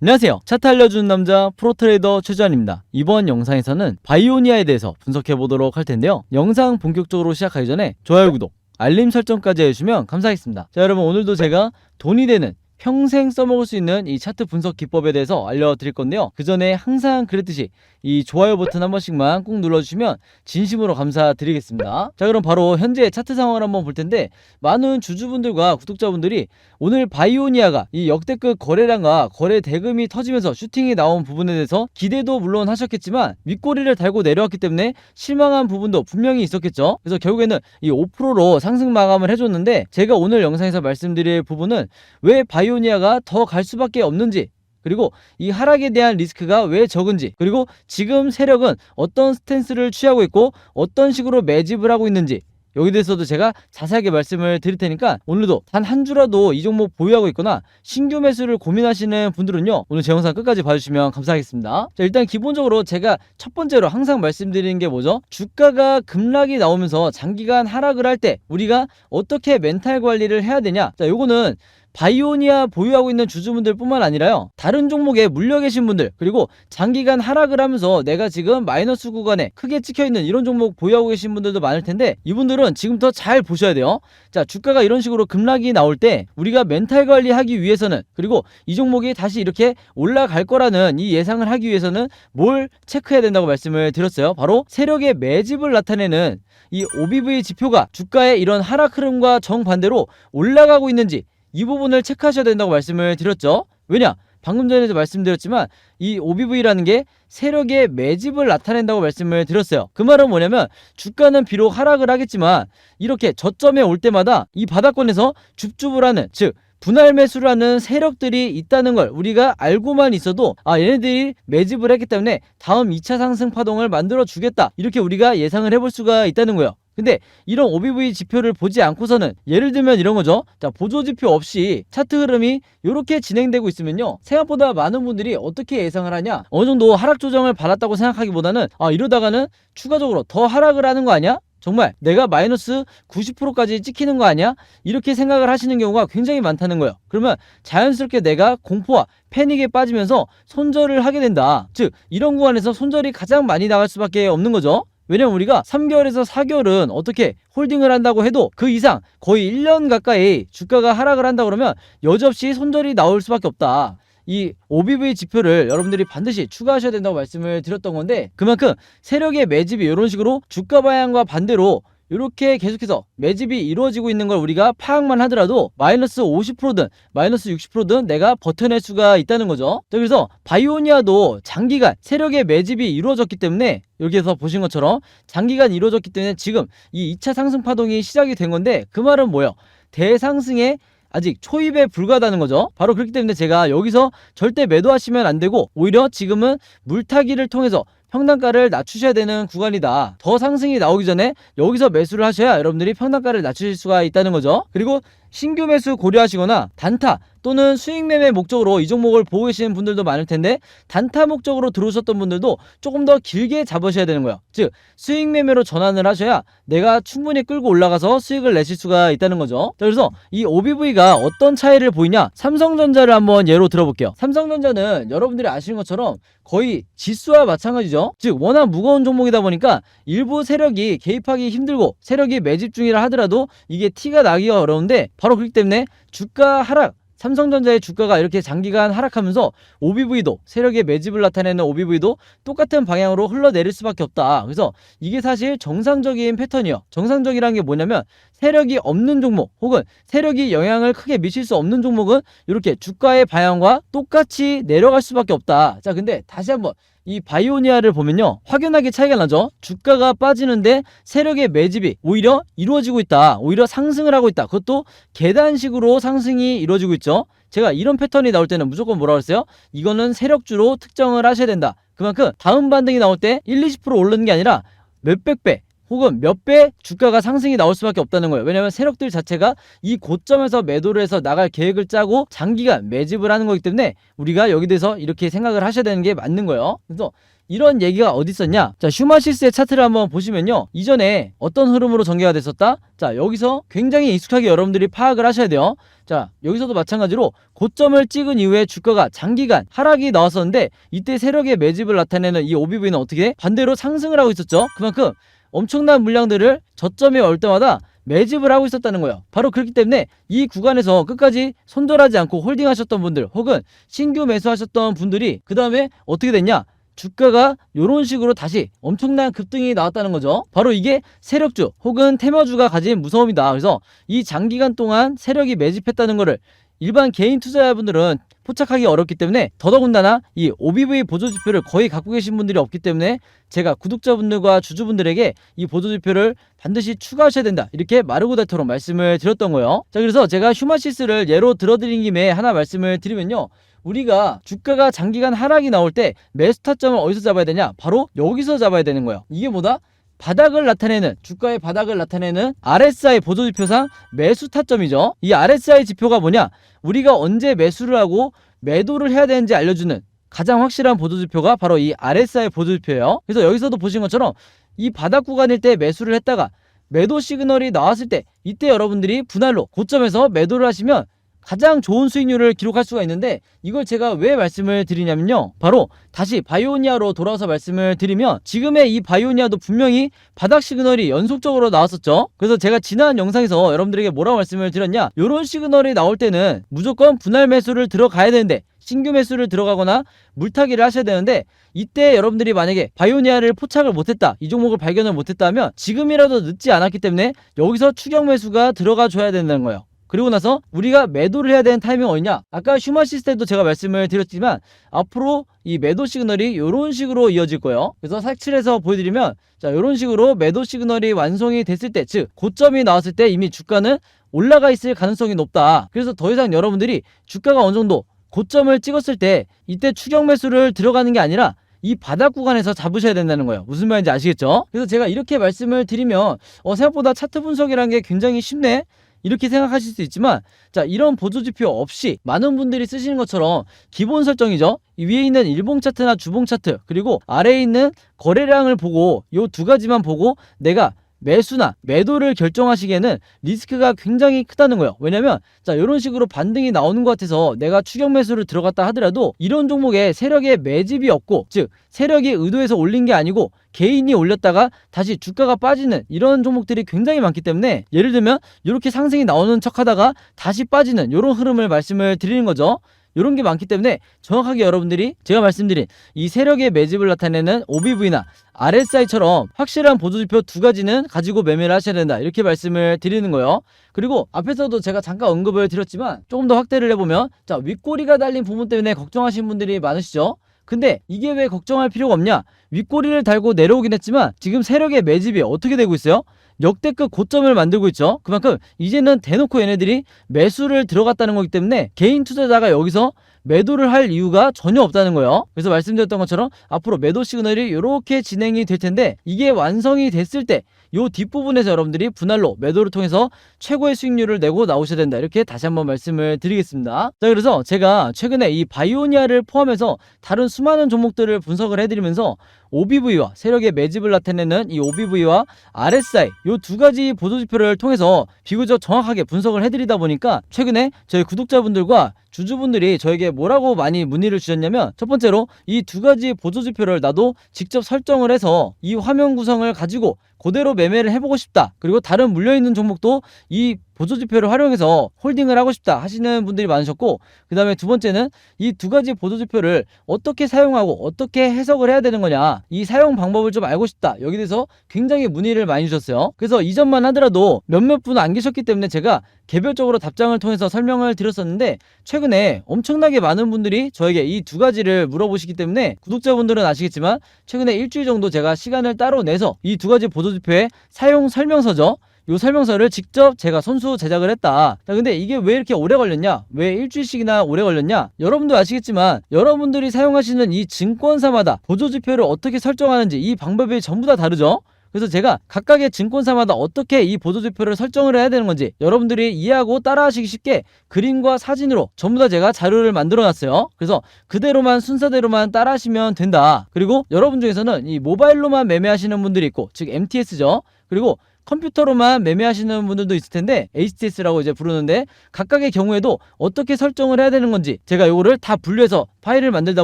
안녕하세요. 차트 알려주는 남자 프로트레이더 최주환입니다. 이번 영상에서는 바이오니아에 대해서 분석해보도록 할 텐데요. 영상 본격적으로 시작하기 전에 좋아요, 구독, 알림 설정까지 해주시면 감사하겠습니다. 자, 여러분, 오늘도 제가 돈이 되는 평생 써먹을 수 있는 이 차트 분석 기법에 대해서 알려드릴 건데요. 그 전에 항상 그랬듯이 이 좋아요 버튼 한 번씩만 꾹 눌러주시면 진심으로 감사드리겠습니다. 자, 그럼 바로 현재 차트 상황을 한번 볼 텐데, 많은 주주분들과 구독자분들이 오늘 바이오니아가 이 역대급 거래량과 거래 대금이 터지면서 슈팅이 나온 부분에 대해서 기대도 물론 하셨겠지만 윗꼬리를 달고 내려왔기 때문에 실망한 부분도 분명히 있었겠죠. 그래서 결국에는 이 5%로 상승 마감을 해줬는데, 제가 오늘 영상에서 말씀드릴 부분은 왜 바이오니아가 더 갈 수밖에 없는지, 그리고 이 하락에 대한 리스크가 왜 적은지, 그리고 지금 세력은 어떤 스탠스를 취하고 있고 어떤 식으로 매집을 하고 있는지, 여기 대해서도 제가 자세하게 말씀을 드릴 테니까 오늘도 단 한 주라도 이 종목 보유하고 있거나 신규 매수를 고민하시는 분들은요, 오늘 제 영상 끝까지 봐주시면 감사하겠습니다. 자, 일단 기본적으로 제가 첫 번째로 항상 말씀드리는 게 뭐죠? 주가가 급락이 나오면서 장기간 하락을 할 때 우리가 어떻게 멘탈 관리를 해야 되냐? 자, 요거는 바이오니아 보유하고 있는 주주분들 뿐만 아니라요, 다른 종목에 물려 계신 분들, 그리고 장기간 하락을 하면서 내가 지금 마이너스 구간에 크게 찍혀있는 이런 종목 보유하고 계신 분들도 많을 텐데, 이분들은 지금부터 잘 보셔야 돼요. 자, 주가가 이런 식으로 급락이 나올 때 우리가 멘탈 관리하기 위해서는, 그리고 이 종목이 다시 이렇게 올라갈 거라는 이 예상을 하기 위해서는 뭘 체크해야 된다고 말씀을 드렸어요. 바로 세력의 매집을 나타내는 이 OBV 지표가 주가의 이런 하락 흐름과 정반대로 올라가고 있는지, 이 부분을 체크하셔야 된다고 말씀을 드렸죠. 왜냐? 방금 전에도 말씀드렸지만 이 OBV라는 게 세력의 매집을 나타낸다고 말씀을 드렸어요. 그 말은 뭐냐면, 주가는 비록 하락을 하겠지만 이렇게 저점에 올 때마다 이 바닥권에서 줍줍을 하는, 즉 분할 매수를 하는 세력들이 있다는 걸 우리가 알고만 있어도, 얘네들이 매집을 했기 때문에 다음 2차 상승 파동을 만들어 주겠다, 이렇게 우리가 예상을 해볼 수가 있다는 거예요. 근데 이런 OBV 지표를 보지 않고서는, 예를 들면 이런 거죠. 자, 보조지표 없이 차트 흐름이 이렇게 진행되고 있으면요, 생각보다 많은 분들이 어떻게 예상을 하냐, 어느 정도 하락 조정을 받았다고 생각하기보다는 이러다가는 추가적으로 더 하락을 하는 거 아니야? 정말 내가 마이너스 90%까지 찍히는 거 아니야? 이렇게 생각을 하시는 경우가 굉장히 많다는 거예요. 그러면 자연스럽게 내가 공포와 패닉에 빠지면서 손절을 하게 된다. 즉, 이런 구간에서 손절이 가장 많이 나갈 수밖에 없는 거죠. 왜냐면 우리가 3개월에서 4개월은 어떻게 홀딩을 한다고 해도 그 이상 거의 1년 가까이 주가가 하락을 한다 그러면 여지없이 손절이 나올 수밖에 없다. 이 OBV 지표를 여러분들이 반드시 추가하셔야 된다고 말씀을 드렸던 건데, 그만큼 세력의 매집이 이런 식으로 주가 방향과 반대로 이렇게 계속해서 매집이 이루어지고 있는 걸 우리가 파악만 하더라도 마이너스 50%든 마이너스 60%든 내가 버텨낼 수가 있다는 거죠. 그래서 바이오니아도 장기간 세력의 매집이 이루어졌기 때문에, 여기에서 보신 것처럼 장기간 이루어졌기 때문에 지금 이 2차 상승 파동이 시작이 된 건데, 그 말은 뭐예요? 대상승에 아직 초입에 불과하다는 거죠. 바로 그렇기 때문에 제가 여기서 절대 매도하시면 안 되고, 오히려 지금은 물타기를 통해서 평단가를 낮추셔야 되는 구간이다. 더 상승이 나오기 전에 여기서 매수를 하셔야 여러분들이 평단가를 낮추실 수가 있다는 거죠. 그리고 신규 매수 고려하시거나 단타 또는 수익 매매 목적으로 이 종목을 보고 계시는 분들도 많을 텐데, 단타 목적으로 들어오셨던 분들도 조금 더 길게 잡으셔야 되는 거예요. 즉, 수익 매매로 전환을 하셔야 내가 충분히 끌고 올라가서 수익을 내실 수가 있다는 거죠. 자, 그래서 이 OBV가 어떤 차이를 보이냐, 삼성전자를 한번 예로 들어볼게요. 삼성전자는 여러분들이 아시는 것처럼 거의 지수와 마찬가지죠. 즉, 워낙 무거운 종목이다 보니까 일부 세력이 개입하기 힘들고 세력이 매집 중이라 하더라도 이게 티가 나기가 어려운데, 바로 그렇기 때문에 주가 하락, 삼성전자의 주가가 이렇게 장기간 하락하면서 OBV도, 세력의 매집을 나타내는 OBV도 똑같은 방향으로 흘러내릴 수밖에 없다. 그래서 이게 사실 정상적인 패턴이요. 정상적이라는 게 뭐냐면, 세력이 없는 종목 혹은 세력이 영향을 크게 미칠 수 없는 종목은 이렇게 주가의 방향과 똑같이 내려갈 수밖에 없다. 자, 근데 다시 한번 이 바이오니아를 보면요, 확연하게 차이가 나죠. 주가가 빠지는데 세력의 매집이 오히려 이루어지고 있다. 오히려 상승을 하고 있다. 그것도 계단식으로 상승이 이루어지고 있죠. 제가 이런 패턴이 나올 때는 무조건 뭐라고 했어요? 이거는 세력주로 특정을 하셔야 된다. 그만큼 다음 반등이 나올 때 1-20% 오르는 게 아니라 몇백 배 혹은 몇 배 주가가 상승이 나올 수밖에 없다는 거예요. 왜냐하면 세력들 자체가 이 고점에서 매도를 해서 나갈 계획을 짜고 장기간 매집을 하는 거기 때문에 우리가 여기 대해서 이렇게 생각을 하셔야 되는 게 맞는 거예요. 그래서 이런 얘기가 어디 있었냐? 자, 슈마시스의 차트를 한번 보시면요, 이전에 어떤 흐름으로 전개가 됐었다? 자, 여기서 굉장히 익숙하게 여러분들이 파악을 하셔야 돼요. 자, 여기서도 마찬가지로 고점을 찍은 이후에 주가가 장기간 하락이 나왔었는데, 이때 세력의 매집을 나타내는 이 OBV는 어떻게 반대로 상승을 하고 있었죠. 그만큼 엄청난 물량들을 저점에 올 때마다 매집을 하고 있었다는 거예요. 바로 그렇기 때문에 이 구간에서 끝까지 손절하지 않고 홀딩하셨던 분들, 혹은 신규 매수하셨던 분들이 그 다음에 어떻게 됐냐? 주가가 이런 식으로 다시 엄청난 급등이 나왔다는 거죠. 바로 이게 세력주 혹은 테마주가 가진 무서움이다. 그래서 이 장기간 동안 세력이 매집했다는 거를 일반 개인 투자자분들은 포착하기 어렵기 때문에, 더더군다나 이 OBV 보조지표를 거의 갖고 계신 분들이 없기 때문에 제가 구독자분들과 주주분들에게 이 보조지표를 반드시 추가하셔야 된다, 이렇게 마르고 닳도록 말씀을 드렸던 거예요. 자, 그래서 제가 휴마시스를 예로 들어드린 김에 하나 말씀을 드리면요, 우리가 주가가 장기간 하락이 나올 때 매수 타점을 어디서 잡아야 되냐? 바로 여기서 잡아야 되는 거예요. 이게 뭐다? 바닥을 나타내는, 주가의 바닥을 나타내는 RSI 보조지표상 매수 타점이죠. 이 RSI 지표가 뭐냐? 우리가 언제 매수를 하고 매도를 해야 되는지 알려주는 가장 확실한 보조지표가 바로 이 RSI 보조지표예요. 그래서 여기서도 보신 것처럼 이 바닥 구간일 때 매수를 했다가 매도 시그널이 나왔을 때, 이때 여러분들이 분할로 고점에서 매도를 하시면 가장 좋은 수익률을 기록할 수가 있는데, 이걸 제가 왜 말씀을 드리냐면요, 바로 다시 바이오니아로 돌아와서 말씀을 드리면, 지금의 이 바이오니아도 분명히 바닥 시그널이 연속적으로 나왔었죠. 그래서 제가 지난 영상에서 여러분들에게 뭐라고 말씀을 드렸냐, 이런 시그널이 나올 때는 무조건 분할 매수를 들어가야 되는데, 신규 매수를 들어가거나 물타기를 하셔야 되는데, 이때 여러분들이 만약에 바이오니아를 포착을 못했다, 이 종목을 발견을 못했다면 지금이라도 늦지 않았기 때문에 여기서 추격 매수가 들어가 줘야 된다는 거예요. 그리고 나서 우리가 매도를 해야 되는 타이밍은 어디냐? 아까 휴마시스 때도 제가 말씀을 드렸지만 앞으로 이 매도 시그널이 이런 식으로 이어질 거예요. 그래서 색칠해서 보여드리면, 자, 이런 식으로 매도 시그널이 완성이 됐을 때, 즉 고점이 나왔을 때 이미 주가는 올라가 있을 가능성이 높다. 그래서 더 이상 여러분들이 주가가 어느 정도 고점을 찍었을 때 이때 추격 매수를 들어가는 게 아니라 이 바닥 구간에서 잡으셔야 된다는 거예요. 무슨 말인지 아시겠죠? 그래서 제가 이렇게 말씀을 드리면 생각보다 차트 분석이라는 게 굉장히 쉽네, 이렇게 생각하실 수 있지만, 자, 이런 보조지표 없이 많은 분들이 쓰시는 것처럼 기본 설정이죠, 이 위에 있는 일봉 차트나 주봉 차트, 그리고 아래에 있는 거래량을 보고 이 두 가지만 보고 내가 매수나 매도를 결정하시기에는 리스크가 굉장히 크다는 거예요. 왜냐면 자, 이런 식으로 반등이 나오는 것 같아서 내가 추격 매수를 들어갔다 하더라도 이런 종목에 세력의 매집이 없고, 즉 세력이 의도해서 올린 게 아니고 개인이 올렸다가 다시 주가가 빠지는 이런 종목들이 굉장히 많기 때문에, 예를 들면 이렇게 상승이 나오는 척 하다가 다시 빠지는 이런 흐름을 말씀을 드리는 거죠. 이런 게 많기 때문에 정확하게 여러분들이 제가 말씀드린 이 세력의 매집을 나타내는 OBV나 RSI처럼 확실한 보조지표 두 가지는 가지고 매매를 하셔야 된다, 이렇게 말씀을 드리는 거예요. 그리고 앞에서도 제가 잠깐 언급을 드렸지만 조금 더 확대를 해보면, 자, 윗꼬리가 달린 부분 때문에 걱정하시는 분들이 많으시죠. 근데 이게 왜 걱정할 필요가 없냐? 윗꼬리를 달고 내려오긴 했지만 지금 세력의 매집이 어떻게 되고 있어요? 역대급 고점을 만들고 있죠. 그만큼 이제는 대놓고 얘네들이 매수를 들어갔다는 거기 때문에 개인 투자자가 여기서 매도를 할 이유가 전혀 없다는 거예요. 그래서 말씀드렸던 것처럼 앞으로 매도 시그널이 이렇게 진행이 될 텐데, 이게 완성이 됐을 때 이 뒷부분에서 여러분들이 분할로 매도를 통해서 최고의 수익률을 내고 나오셔야 된다, 이렇게 다시 한번 말씀을 드리겠습니다. 자, 그래서 제가 최근에 이 바이오니아를 포함해서 다른 수많은 종목들을 분석을 해드리면서 OBV와 세력의 매집을 나타내는 이 OBV와 RSI 이 두 가지 보조지표를 통해서 비교적 정확하게 분석을 해드리다 보니까 최근에 저희 구독자분들과 주주분들이 저에게 뭐라고 많이 문의를 주셨냐면, 첫 번째로 이 두 가지 보조지표를 나도 직접 설정을 해서 이 화면 구성을 가지고 그대로 매매를 해보고 싶다, 그리고 다른 물려있는 종목도 이 보조지표를 활용해서 홀딩을 하고 싶다 하시는 분들이 많으셨고, 그 다음에 두 번째는 이 두 가지 보조지표를 어떻게 사용하고 어떻게 해석을 해야 되는 거냐, 이 사용 방법을 좀 알고 싶다, 여기 대해서 굉장히 문의를 많이 주셨어요. 그래서 이전만 하더라도 몇몇 분 안 계셨기 때문에 제가 개별적으로 답장을 통해서 설명을 드렸었는데, 최근에 엄청나게 많은 분들이 저에게 이 두 가지를 물어보시기 때문에 구독자분들은 아시겠지만 최근에 일주일 정도 제가 시간을 따로 내서 이 두 가지 보조지표의 사용 설명서죠, 요 설명서를 직접 제가 손수 제작을 했다. 자, 근데 이게 왜 이렇게 오래 걸렸냐? 왜 일주일씩이나 오래 걸렸냐? 여러분도 아시겠지만 여러분들이 사용하시는 이 증권사마다 보조지표를 어떻게 설정하는지 이 방법이 전부 다 다르죠? 그래서 제가 각각의 증권사마다 어떻게 이 보조지표를 설정을 해야 되는 건지 여러분들이 이해하고 따라하시기 쉽게 그림과 사진으로 전부 다 제가 자료를 만들어 놨어요. 그래서 그대로만 순서대로만 따라하시면 된다. 그리고 여러분 중에서는 이 모바일로만 매매하시는 분들이 있고, 즉 MTS죠. 그리고 컴퓨터로만 매매하시는 분들도 있을 텐데 HTS라고 이제 부르는데, 각각의 경우에도 어떻게 설정을 해야 되는 건지 제가 요거를 다 분류해서 파일을 만들다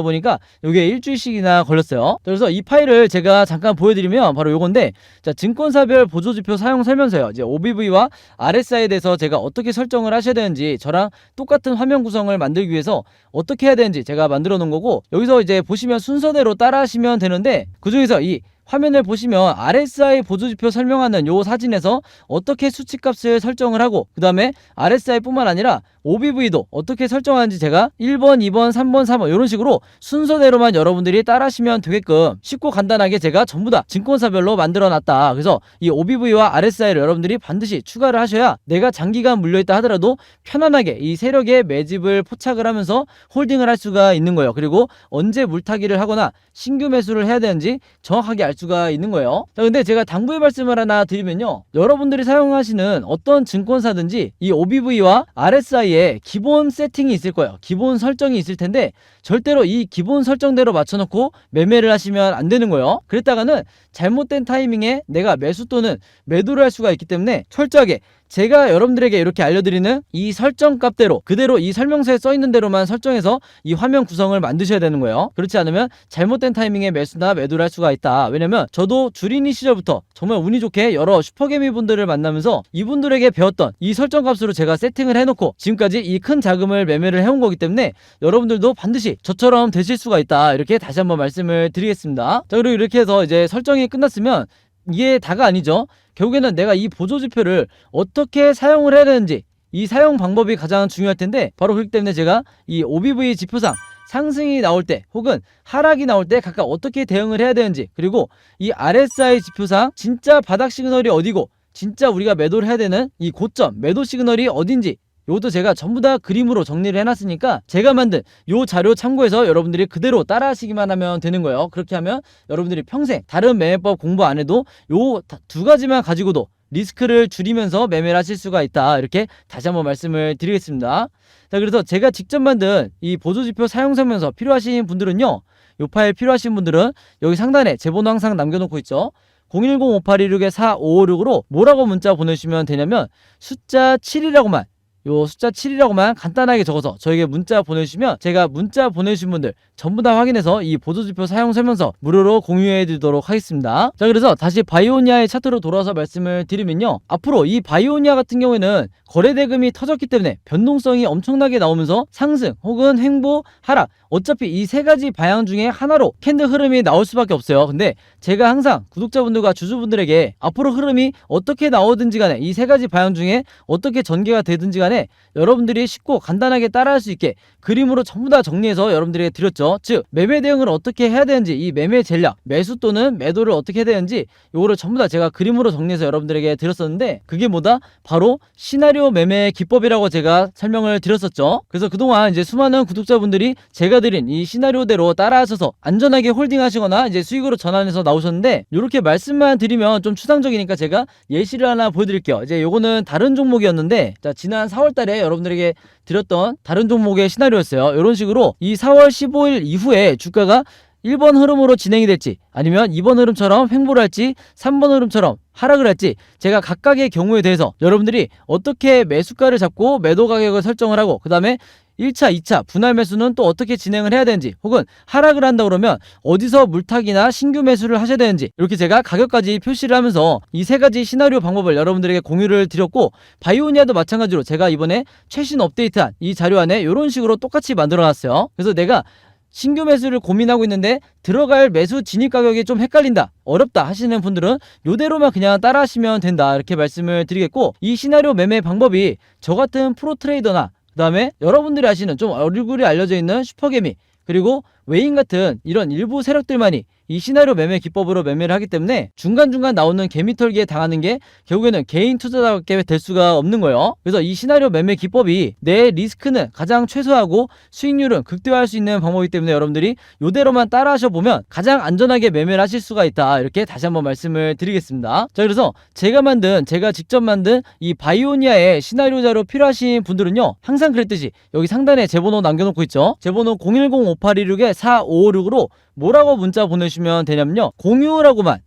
보니까 요게 일주일씩이나 걸렸어요. 그래서 이 파일을 제가 잠깐 보여드리면 바로 요건데, 자, 증권사별 보조지표 사용 설명서요. 이제 OBV와 RSI에 대해서 제가 어떻게 설정을 하셔야 되는지, 저랑 똑같은 화면 구성을 만들기 위해서 어떻게 해야 되는지 제가 만들어 놓은 거고, 여기서 이제 보시면 순서대로 따라 하시면 되는데, 그 중에서 이 화면을 보시면 RSI 보조지표 설명하는 요 사진에서 어떻게 수치값을 설정을 하고, 그 다음에 RSI 뿐만 아니라 OBV도 어떻게 설정하는지 제가 1번, 2번, 3번, 4번 이런 식으로 순서대로만 여러분들이 따라하시면 되게끔 쉽고 간단하게 제가 전부 다 증권사별로 만들어 놨다. 그래서 이 OBV와 RSI를 여러분들이 반드시 추가를 하셔야 내가 장기간 물려있다 하더라도 편안하게 이 세력의 매집을 포착을 하면서 홀딩을 할 수가 있는 거예요. 그리고 언제 물타기를 하거나 신규 매수를 해야 되는지 정확하게 알 수가 있는 거예요. 자, 근데 제가 당부의 말씀을 하나 드리면요, 여러분들이 사용하시는 어떤 증권사든지 이 OBV와 RSI에 기본 세팅이 있을 거예요. 기본 설정이 있을 텐데 절대로 이 기본 설정대로 맞춰놓고 매매를 하시면 안 되는 거예요. 그랬다가는 잘못된 타이밍에 내가 매수 또는 매도를 할 수가 있기 때문에 철저하게 제가 여러분들에게 이렇게 알려드리는 이 설정 값대로 그대로 이 설명서에 써있는 대로만 설정해서 이 화면 구성을 만드셔야 되는 거예요. 그렇지 않으면 잘못된 타이밍에 매수나 매도를 할 수가 있다. 왜냐면 저도 주린이 시절부터 정말 운이 좋게 여러 슈퍼개미 분들을 만나면서 이분들에게 배웠던 이 설정 값으로 제가 세팅을 해놓고 지금까지 이 큰 자금을 매매를 해온 거기 때문에 여러분들도 반드시 저처럼 되실 수가 있다. 이렇게 다시 한번 말씀을 드리겠습니다. 자, 그리고 이렇게 해서 이제 설정이 끝났으면 이게 다가 아니죠. 결국에는 내가 이 보조지표를 어떻게 사용을 해야 되는지, 이 사용 방법이 가장 중요할 텐데, 바로 그렇기 때문에 제가 이 OBV 지표상 상승이 나올 때 혹은 하락이 나올 때 각각 어떻게 대응을 해야 되는지, 그리고 이 RSI 지표상 진짜 바닥 시그널이 어디고 진짜 우리가 매도를 해야 되는 이 고점 매도 시그널이 어딘지, 요것도 제가 전부 다 그림으로 정리를 해놨으니까 제가 만든 요 자료 참고해서 여러분들이 그대로 따라 하시기만 하면 되는 거예요. 그렇게 하면 여러분들이 평생 다른 매매법 공부 안 해도 요 두 가지만 가지고도 리스크를 줄이면서 매매를 하실 수가 있다. 이렇게 다시 한번 말씀을 드리겠습니다. 자, 그래서 제가 직접 만든 이 보조지표 사용 설명서 필요하신 분들은요, 요 파일 필요하신 분들은 여기 상단에 제 번호 항상 남겨놓고 있죠. 010-5816-4556으로 뭐라고 문자 보내주시면 되냐면 숫자 7이라고만, 요 숫자 7이라고만 간단하게 적어서 저에게 문자 보내주시면 제가 문자 보내주신 분들 전부 다 확인해서 이 보조지표 사용 설명서 무료로 공유해 드리도록 하겠습니다. 자, 그래서 다시 바이오니아의 차트로 돌아와서 말씀을 드리면요, 앞으로 이 바이오니아 같은 경우에는 거래대금이 터졌기 때문에 변동성이 엄청나게 나오면서 상승 혹은 횡보, 하락, 어차피 이 세 가지 방향 중에 하나로 캔들 흐름이 나올 수밖에 없어요. 근데 제가 항상 구독자분들과 주주분들에게 앞으로 흐름이 어떻게 나오든지 간에 이 세 가지 방향 중에 어떻게 전개가 되든지 간에 여러분들이 쉽고 간단하게 따라할 수 있게 그림으로 전부 다 정리해서 여러분들에게 드렸죠. 즉, 매매 대응을 어떻게 해야 되는지, 이 매매 전략, 매수 또는 매도를 어떻게 해야 되는지 요거를 전부 다 제가 그림으로 정리해서 여러분들에게 드렸었는데, 그게 뭐다? 바로 시나리오 매매 기법이라고 제가 설명을 드렸었죠. 그래서 그동안 이제 수많은 구독자분들이 제가 드린 이 시나리오대로 따라하셔서 안전하게 홀딩하시거나 이제 수익으로 전환해서 나오셨는데, 이렇게 말씀만 드리면 좀 추상적이니까 제가 예시를 하나 보여드릴게요. 이제 요거는 다른 종목이었는데, 자, 지난 4월달에 여러분들에게 드렸던 다른 종목의 시나리오였어요. 이런 식으로 이 4월 15일 이후에 주가가 1번 흐름으로 진행이 될지, 아니면 2번 흐름처럼 횡보를 할지, 3번 흐름처럼 하락을 할지, 제가 각각의 경우에 대해서 여러분들이 어떻게 매수가를 잡고 매도 가격을 설정을 하고, 그 다음에 1차, 2차 분할 매수는 또 어떻게 진행을 해야 되는지, 혹은 하락을 한다 그러면 어디서 물타기나 신규 매수를 하셔야 되는지, 이렇게 제가 가격까지 표시를 하면서 이 세 가지 시나리오 방법을 여러분들에게 공유를 드렸고, 바이오니아도 마찬가지로 제가 이번에 최신 업데이트한 이 자료 안에 이런 식으로 똑같이 만들어 놨어요. 그래서 내가 신규 매수를 고민하고 있는데 들어갈 매수 진입 가격이 좀 헷갈린다, 어렵다 하시는 분들은 이대로만 그냥 따라 하시면 된다, 이렇게 말씀을 드리겠고, 이 시나리오 매매 방법이 저 같은 프로 트레이더나 그 다음에 여러분들이 아시는 좀 얼굴이 알려져 있는 슈퍼개미, 그리고 외인 같은 이런 일부 세력들만이 이 시나리오 매매 기법으로 매매를 하기 때문에 중간중간 나오는 개미털기에 당하는 게 결국에는 개인 투자자밖에 될 수가 없는 거예요. 그래서 이 시나리오 매매 기법이 내 리스크는 가장 최소화하고 수익률은 극대화할 수 있는 방법이기 때문에 여러분들이 이대로만 따라 하셔보면 가장 안전하게 매매를 하실 수가 있다, 이렇게 다시 한번 말씀을 드리겠습니다. 자, 그래서 제가 직접 만든 이 바이오니아의 시나리오 자료 필요하신 분들은요, 항상 그랬듯이 여기 상단에 제 번호 남겨놓고 있죠. 제 번호 010-5826-4556으로 뭐라고 문자 보내주시면 되냐면요, 공유라고만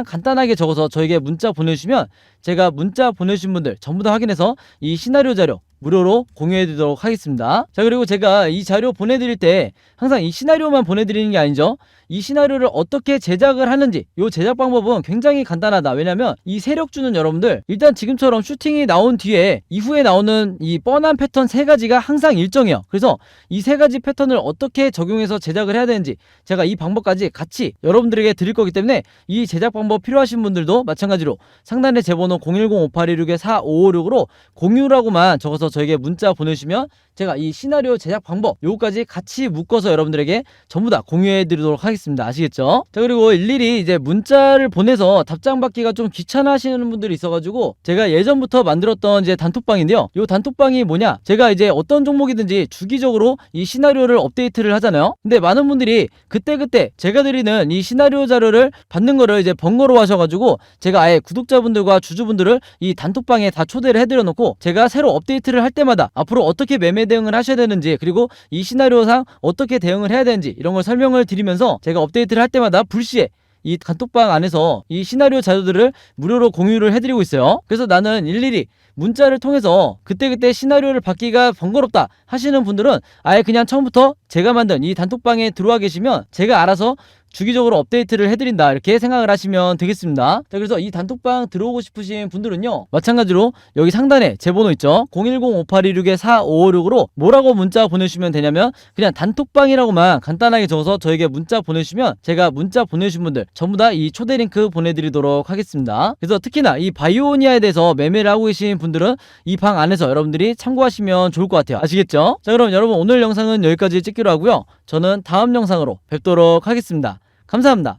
간단하게 적어서 저에게 문자 보내주시면 제가 문자 보내주신 분들 전부 다 확인해서 이 시나리오 자료 무료로 공유해드리도록 하겠습니다. 자, 그리고 제가 이 자료 보내드릴 때 항상 이 시나리오만 보내드리는 게 아니죠. 이 시나리오를 어떻게 제작을 하는지, 이 제작 방법은 굉장히 간단하다. 왜냐면 이 세력주는 여러분들 일단 지금처럼 슈팅이 나온 뒤에 이후에 나오는 이 뻔한 패턴 3가지가 항상 일정해요. 그래서 이 3가지 패턴을 어떻게 적용해서 제작을 해야 되는지 제가 이 방법까지 같이 여러분들에게 드릴 거기 때문에 이 제작 방법 필요하신 분들도 마찬가지로 상단에 제 번호 010-5826-4556으로 공유라고만 적어서 저에게 문자 보내주시면 제가 이 시나리오 제작 방법 요거까지 같이 묶어서 여러분들에게 전부 다 공유해 드리도록 하겠습니다. 아시겠죠? 자, 그리고 일일이 이제 문자를 보내서 답장 받기가 좀 귀찮아 하시는 분들이 있어가지고 제가 예전부터 만들었던 이제 단톡방인데요, 요 단톡방이 뭐냐, 제가 이제 어떤 종목이든지 주기적으로 이 시나리오를 업데이트를 하잖아요. 근데 많은 분들이 그때그때 제가 드리는 이 시나리오 자료를 받는 거를 이제 번거로워 하셔가지고 제가 아예 구독자분들과 주주분들을 이 단톡방에 다 초대를 해드려 놓고 제가 새로 업데이트를 할 때마다 앞으로 어떻게 매매 대응을 하셔야 되는지, 그리고 이 시나리오상 어떻게 대응을 해야 되는지 이런 걸 설명을 드리면서 제가 업데이트를 할 때마다 불시에 이 단톡방 안에서 이 시나리오 자료들을 무료로 공유를 해드리고 있어요. 그래서 나는 일일이 문자를 통해서 그때그때 시나리오를 받기가 번거롭다 하시는 분들은 아예 그냥 처음부터 제가 만든 이 단톡방에 들어와 계시면 제가 알아서 주기적으로 업데이트를 해드린다, 이렇게 생각을 하시면 되겠습니다. 자, 그래서 이 단톡방 들어오고 싶으신 분들은요, 마찬가지로 여기 상단에 제 번호 있죠, 010-5826-4556으로 뭐라고 문자 보내주시면 되냐면 그냥 단톡방이라고만 간단하게 적어서 저에게 문자 보내주시면 제가 문자 보내주신 분들 전부 다 이 초대 링크 보내드리도록 하겠습니다. 그래서 특히나 이 바이오니아에 대해서 매매를 하고 계신 분들은 이 방 안에서 여러분들이 참고하시면 좋을 것 같아요. 아시겠죠? 자, 그럼 여러분 오늘 영상은 여기까지 찍기로 하고요, 저는 다음 영상으로 뵙도록 하겠습니다. 감사합니다.